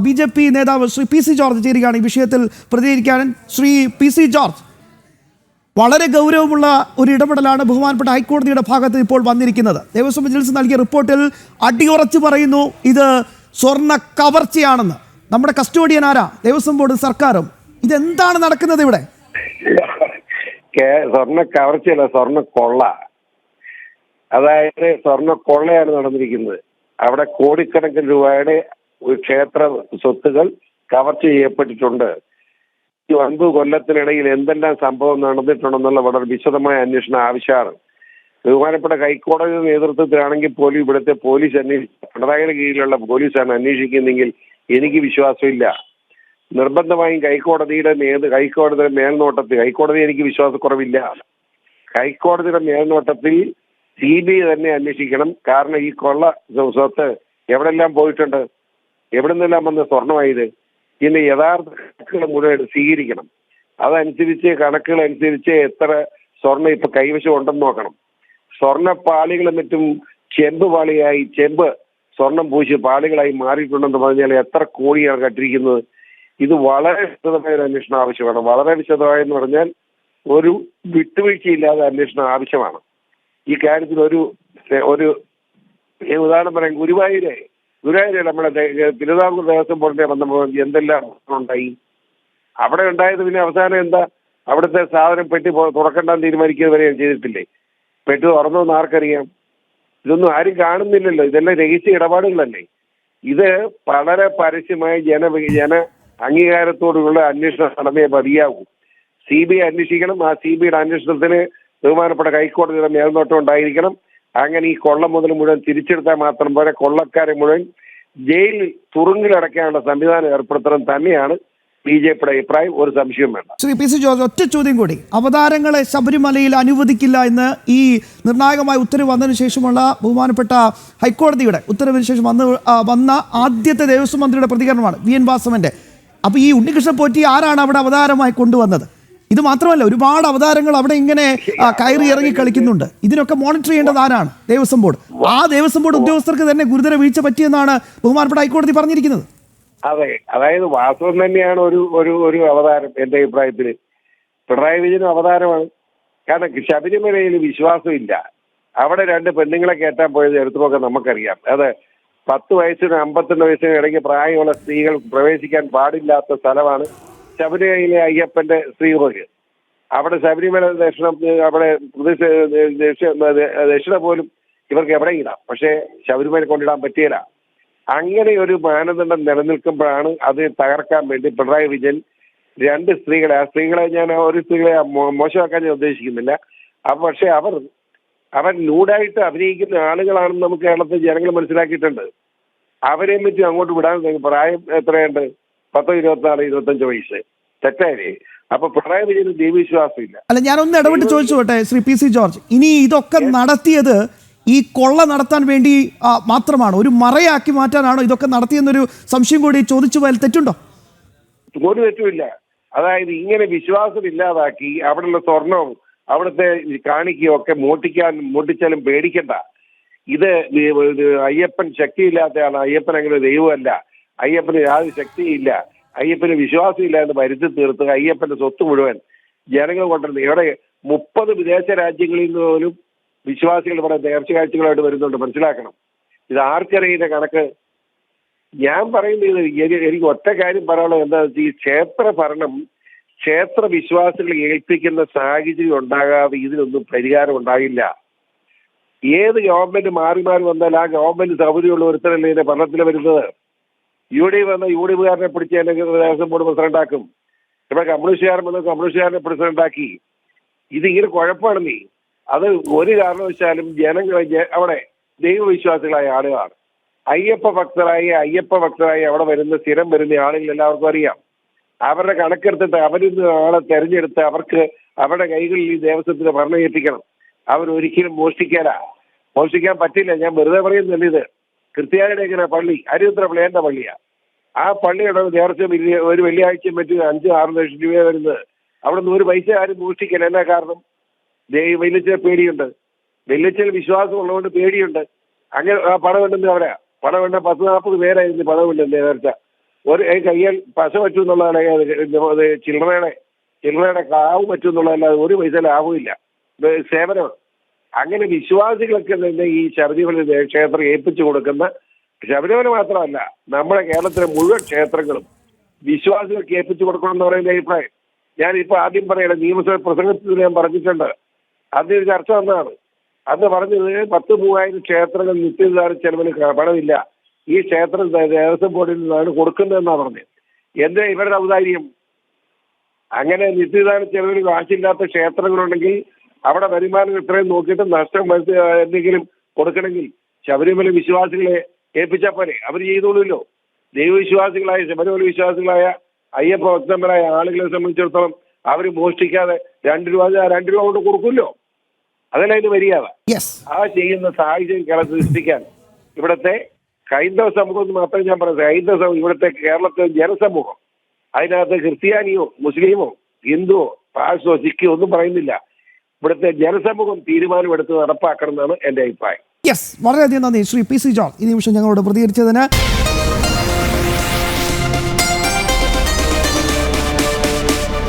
BJP നേതാവ് Shri PC George ചേരുകയാണ് ഈ വിഷയത്തിൽ പ്രതികരിക്കാൻ. ശ്രീ PC ജോർജ്, വളരെ ഗൗരവമുള്ള ഒരു ഇടപെടലാണ് ബഹുമാനപ്പെട്ട ഹൈക്കോടതിയുടെ ഭാഗത്ത് ഇപ്പോൾ വന്നിരിക്കുന്നത്. ദേവസ്വം വിജിലൻസ് നൽകിയ റിപ്പോർട്ടിൽ അടിയുറച്ച് പറയുന്നു ഇത് സ്വർണ്ണ കവർച്ചയാണെന്ന്. നമ്മുടെ കസ്റ്റോഡിയൻ ആരാ? ദേവസ്വം ബോർഡ്, സർക്കാരും. ഇതെന്താണ് നടക്കുന്നത് ഇവിടെ? സ്വർണ്ണ കവർച്ചയല്ല, സ്വർണ്ണ കൊള്ള. അതായത് സ്വർണ്ണ കൊള്ളയാണ് നടന്നിരിക്കുന്നത്. അവിടെ കോടിക്കണക്കിന് രൂപയുടെ ഒരു ക്ഷേത്ര സ്വത്തുകൾ കവർച്ച ചെയ്യപ്പെട്ടിട്ടുണ്ട്. ഈ 9 കൊല്ലത്തിനിടയിൽ എന്തെല്ലാം സംഭവം നടന്നിട്ടുണ്ടെന്നുള്ള വളരെ വിശദമായ അന്വേഷണം ആവശ്യമാണ്. ബഹുമാനപ്പെട്ട ഹൈക്കോടതി നേതൃത്വത്തിലാണെങ്കിൽ പോലും ഇവിടുത്തെ പോലീസ് പിണറായിയുടെ കീഴിലുള്ള പോലീസാണ് അന്വേഷിക്കുന്നെങ്കിൽ എനിക്ക് വിശ്വാസമില്ല. നിർബന്ധമായും ഹൈക്കോടതിയുടെ മേൽനോട്ടത്തിൽ, ഹൈക്കോടതി എനിക്ക് വിശ്വാസക്കുറവില്ല, ഹൈക്കോടതിയുടെ മേൽനോട്ടത്തിൽ CBI തന്നെ അന്വേഷിക്കണം. കാരണം ഈ കൊള്ള സ്വത്ത് എവിടെല്ലാം പോയിട്ടുണ്ട്, എവിടെ നിന്നെല്ലാം വന്ന സ്വർണ്ണമായത്, ഇതിന്റെ യഥാർത്ഥ കണക്കുകൾ മുഴുവൻ സ്വീകരിക്കണം. അതനുസരിച്ച് കണക്കുകളനുസരിച്ച് എത്ര സ്വർണ്ണം ഇപ്പൊ കൈവശം ഉണ്ടെന്ന് നോക്കണം. സ്വർണ്ണപ്പാളികളും മറ്റും ചെമ്പ് പാളിയായി, സ്വർണം പൂശി പാളികളായി മാറിയിട്ടുണ്ടെന്ന് പറഞ്ഞാൽ എത്ര കോടിയാണ് കട്ടിരിക്കുന്നത്. ഇത് വളരെ വിശദമായ ഒരു അന്വേഷണം ആവശ്യമാണ്. വളരെ വിശദമായെന്ന് പറഞ്ഞാൽ ഒരു വിട്ടുവീഴ്ചയില്ലാതെ അന്വേഷണം ആവശ്യമാണ്. ഈ കാര്യത്തിൽ ഒരു ഉദാഹരണം പറയാം. ഗുരുവായൂര് നമ്മുടെ തിരുവിതാംകൂർ ദേവസ്വം ബോർഡിന്റെ വന്നപ്പോൾ എന്തെല്ലാം ഉണ്ടായി. അവിടെ ഉണ്ടായത് പിന്നെ അവസാനം എന്താ, അവിടുത്തെ സാധനം പെട്ടി തുറക്കണ്ടെന്ന് തീരുമാനിക്കുന്നത് വരെ ചെയ്തിട്ടില്ലേ? പെട്ടി തുറന്നോന്ന് ആർക്കറിയാം? ഇതൊന്നും ആരും കാണുന്നില്ലല്ലോ. ഇതെല്ലാം രഹസ്യ ഇടപാടുകളല്ലേ. ഇത് വളരെ പരസ്യമായ ജന അംഗീകാരത്തോടുള്ള അന്വേഷണം നടന്നേ മതിയാകൂ. CBI അന്വേഷിക്കണം. ആ CBIയുടെ അന്വേഷണത്തിന് ബഹുമാനപ്പെട്ട ഹൈക്കോടതിയുടെ മേൽനോട്ടം ഉണ്ടായിരിക്കണം. അങ്ങനെ ഈ കൊള്ള മുതൽ മുഴുവൻ തിരിച്ചെടുത്താൽ മാത്രം പോലെ കൊള്ളക്കാരെ മുഴുവൻ ജയിലിൽ തുറുങ്കിലടയ്ക്കാനുള്ള സംവിധാനം ഏർപ്പെടുത്തണം തന്നെയാണ് BJPയുടെ അഭിപ്രായം. ഒരു സംശയം വേണ്ട. ശ്രീ PC ജോർജ്, ഒറ്റ ചോദ്യം കൂടി. അവതാരങ്ങളെ ശബരിമലയിൽ അനുവദിക്കില്ല എന്ന് ഈ നിർണായകമായ ഉത്തരവ് വന്നതിന് ശേഷമുള്ള ബഹുമാനപ്പെട്ട ഹൈക്കോടതിയുടെ ഉത്തരവിന് ശേഷം വന്ന ആദ്യത്തെ ദേവസ്വം മന്ത്രിയുടെ പ്രതികരണമാണ് VN വാസവന്റെ. അപ്പൊ ഈ ഉണ്ണികൃഷ്ണൻ പോറ്റി ആരാണ് അവിടെ അവതാരമായി കൊണ്ടുവന്നത്? ഇത് മാത്രമല്ല, ഒരുപാട് അവതാരങ്ങൾ അവിടെ ഇങ്ങനെ കയറി ഇറങ്ങി കളിക്കുന്നുണ്ട്. ഇതിനൊക്കെ മോണിറ്റർ ചെയ്യേണ്ടത് ആരാണ്? ദേവസ്വം ബോർഡ്. ആ ദേവസ്വം ബോർഡ് ഉദ്യോഗസ്ഥർക്ക് തന്നെ ഗുരുതര വീഴ്ച പറ്റിയെന്നാണ് ബഹുമാനപ്പെട്ട ഹൈക്കോടതി പറഞ്ഞിരിക്കുന്നത്. അതെ, അതായത് വാസ്തവം തന്നെയാണ് ഒരു അവതാരം. എന്റെ അഭിപ്രായത്തിൽ പിണറായി വിജയനും അവതാരമാണ്. കാരണം ശബരിമലയിൽ വിശ്വാസമില്ല. അവിടെ 2 പെണ്ണുങ്ങളെ കയറ്റാൻ പോയത് എടുത്തുമൊക്കെ നമുക്കറിയാം. അത് 10 വയസ്സിനും 52 വയസ്സിനും ഇടയ്ക്ക് പ്രായമുള്ള സ്ത്രീകൾ പ്രവേശിക്കാൻ പാടില്ലാത്ത സ്ഥലമാണ് ശബരിമലയിലെ അയ്യപ്പന്റെ ശ്രീകോവിൽ. അവിടെ ശബരിമല ദർശനം, അവിടെ ദക്ഷിണ പോലും ഇവർക്ക് എവിടെ ഇടാം, പക്ഷേ ശബരിമല കൊണ്ടിടാൻ പറ്റിയില്ല. അങ്ങനെ ഒരു മാനദണ്ഡം നിലനിൽക്കുമ്പോഴാണ് അത് തകർക്കാൻ വേണ്ടി പിണറായി വിജയൻ 2 സ്ത്രീകളെ, ആ സ്ത്രീകളെ ഞാൻ ഒരു സ്ത്രീകളെ മോശമാക്കാൻ ഞാൻ ഉദ്ദേശിക്കുന്നില്ല, പക്ഷെ അവർ ന്യൂഡായിട്ട് അഭിനയിക്കുന്ന ആളുകളാണെന്ന് നമുക്ക് കേരളത്തിൽ ജനങ്ങൾ മനസ്സിലാക്കിയിട്ടുണ്ട്. അവരെ പറ്റി അങ്ങോട്ട് വിടാൻ പ്രായം എത്രയുണ്ട്? 10, 24, 25 വയസ്സ്. തെറ്റായില്ലേ? അപ്പൊ പിണറായി വിജയന് ദൈവവിശ്വാസമില്ല. അല്ല, ഞാനൊന്ന് ഇടപെട്ട് ചോദിച്ചോട്ടെ ശ്രീ PC ജോർജ്, ഇനി ഇതൊക്കെ നടത്തിയത് ഈ കൊള്ള നടത്താൻ വേണ്ടി മാത്രമാണോ? ഒരു മറയാക്കി മാറ്റാനാണോ ഇതൊക്കെ നടത്തിയെന്നൊരു സംശയം കൂടി ചോദിച്ചു പോയാൽ തെറ്റുണ്ടോ? ഒരു തെറ്റുമില്ല. അതായത് ഇങ്ങനെ വിശ്വാസം ഇല്ലാതാക്കി അവിടെയുള്ള സ്വർണവും അവിടുത്തെ കാണിക്കുകയും ഒക്കെ മോട്ടിച്ചാലും പേടിക്കണ്ട. ഇത് അയ്യപ്പൻ ശക്തിയില്ലാത്തയാണ്. അയ്യപ്പൻ അങ്ങനെ ദൈവമല്ല. അയ്യപ്പന് യാതൊരു ശക്തിയില്ല, അയ്യപ്പന് വിശ്വാസമില്ല എന്ന് വരുത്തി തീർത്ത് അയ്യപ്പന്റെ സ്വത്ത് മുഴുവൻ ജനങ്ങൾ കൊണ്ടിരുന്നു. ഇവിടെ 30 വിദേശ രാജ്യങ്ങളിൽ നിന്ന് പോലും വിശ്വാസികൾ ഇവിടെ നേർച്ചക്കാഴ്ചകളായിട്ട് വരുന്നുണ്ട്. മനസ്സിലാക്കണം. ഇത് ആർക്കറിയുന്ന കണക്ക്? ഞാൻ പറയുന്നത് എനിക്ക് ഒറ്റ കാര്യം പറയാനുള്ളത് എന്താ വെച്ചാൽ, ഈ ക്ഷേത്ര ഭരണം ക്ഷേത്ര വിശ്വാസികൾ ഏൽപ്പിക്കുന്ന സാഹചര്യം ഉണ്ടാകാതെ ഇതിനൊന്നും പരിഹാരം ഉണ്ടാകില്ല. ഏത് ഗവൺമെന്റ് മാറി വന്നാൽ ആ ഗവൺമെന്റ് സൗകര്യമുള്ള ഒരുത്തരല്ലേ ഇതിന്റെ ഭരണത്തിൽ വരുന്നത്. UDF വന്ന UDFകാരനെ പിടിച്ച് ദേവസ്വം ബോർഡ് പ്രസിഡന്റാക്കും. ഇവിടെ കമ്മ്യൂണിസ്റ്റുകാരൻ വന്ന് കമ്മ്യൂണിസ്റ്റുകാരനെ പ്രസിഡന്റാക്കി. ഇതിങ്ങനെ കുഴപ്പമാണ്. നീ അത് ഒരു കാരണവശാലും ജനങ്ങളെ അവിടെ ദൈവവിശ്വാസികളായ ആളുകളാണ്. അയ്യപ്പ ഭക്തരായി അവിടെ വരുന്ന സ്ഥിരം വരുന്ന ആളുകൾ എല്ലാവർക്കും അറിയാം. അവരുടെ കണക്കെടുത്തിട്ട് അവരിൽ ആളെ തെരഞ്ഞെടുത്ത് അവർക്ക് അവരുടെ കൈകളിൽ ഈ ദേവസ്വത്തിന് ഭരണം ഏൽപ്പിക്കണം. അവരൊരിക്കലും മോഷ്ടിക്കാൻ പറ്റില്ല. ഞാൻ വെറുതെ പറയുന്നില്ല. ഇത് കൃത്യമായിട്ട് എങ്ങനെ പള്ളി, അരിയുത്ര പ്ലേന്റെ പള്ളിയാ. ആ പള്ളിയുടെ നേർച്ച ഒരു വെള്ളിയാഴ്ചയും മറ്റും 5-6 ലക്ഷം രൂപ വരുന്നത്. അവിടെ നിന്ന് ഒരു പൈസ ആരും മോഷ്ടിക്കില്ല. എന്നാ കാരണം? വലിയ പേടിയുണ്ട്. വലിയ വിശ്വാസം ഉള്ളതുകൊണ്ട് പേടിയുണ്ട്. അങ്ങനെ ആ പണം ഉണ്ടെന്ന് അവരാ. പണം വേണ്ട 10-40 പേരായിരുന്നു പണം ഉണ്ടെന്ന് നേർച്ച. ഒരു കയ്യിൽ പശ പറ്റൂ എന്നുള്ളതാണ്, ചില്ലറയുടെ കാവ് പറ്റൂ എന്നുള്ളതല്ലാതെ ഒരു പൈസ ലാഭമില്ല. ഇത് സേവനമാണ്. അങ്ങനെ വിശ്വാസികൾക്ക് തന്നെ ഈ ശബരിമല ക്ഷേത്രം ഏൽപ്പിച്ചു കൊടുക്കുന്ന, ശബരിമല മാത്രമല്ല നമ്മുടെ കേരളത്തിലെ മുഴുവൻ ക്ഷേത്രങ്ങളും വിശ്വാസികൾക്ക് ഏൽപ്പിച്ചു കൊടുക്കണം എന്ന് പറയുന്ന അഭിപ്രായം. ഞാനിപ്പോൾ ആദ്യം പറയണം, നിയമസഭ പ്രസംഗത്തിൽ ഞാൻ പറഞ്ഞിട്ടുണ്ട്, അതിന് ചർച്ച വന്നതാണ്. അന്ന് പറഞ്ഞത് 10,000-3000 ക്ഷേത്രങ്ങൾ നിത്യനിദാന ചെലവിന് പണമില്ല, ഈ ക്ഷേത്രം ദേവസ്വം ബോർഡിൽ നിന്നാണ് കൊടുക്കുന്നതെന്നാണ് പറഞ്ഞത്. എന്താ ഇവരുടെ ഔദാര്യം? അങ്ങനെ നിത്യനിദാന ചെലവിന് കാശില്ലാത്ത ക്ഷേത്രങ്ങളുണ്ടെങ്കിൽ അവിടെ വരുമാനം ഇത്രയും നോക്കിയിട്ട് നഷ്ടം എന്തെങ്കിലും കൊടുക്കണമെങ്കിൽ ശബരിമല വിശ്വാസികളെ ഏൽപ്പിച്ചാൽ പോലെ അവർ ചെയ്തോളൂല്ലോ. ദൈവവിശ്വാസികളായ ശബരിമല വിശ്വാസികളായ അയ്യപ്പ ഭക്തന്മാരായ ആളുകളെ സംബന്ധിച്ചിടത്തോളം അവർ മോഷ്ടിക്കാതെ 2 രൂപ കൊണ്ട് കൊടുക്കുമല്ലോ. അതല്ല അതിന് മര്യാദ. ആ ചെയ്യുന്ന സാഹചര്യം കേരളത്തിൽ സൃഷ്ടിക്കാൻ ഇവിടുത്തെ ഹൈന്ദവ സമൂഹം എന്ന് മാത്രമേ ഞാൻ പറയുന്നത്. ഹൈന്ദവ സമൂഹം, ഇവിടുത്തെ കേരളത്തിലെ ജനസമൂഹം, അതിനകത്ത് ക്രിസ്ത്യാനിയോ മുസ്ലിമോ ഹിന്ദുവോ പാഴ്സോ സിക്കോ ഒന്നും പറയുന്നില്ല. ഇവിടുത്തെ ജനസമൂഹം തീരുമാനമെടുത്ത് നടപ്പാക്കണം എന്നാണ് എന്റെ അഭിപ്രായം. വളരെയധികം നന്ദി ശ്രീ പി സി ജോൺ ഈ നിമിഷം ഞങ്ങളോട് പ്രതികരിച്ചതിന്.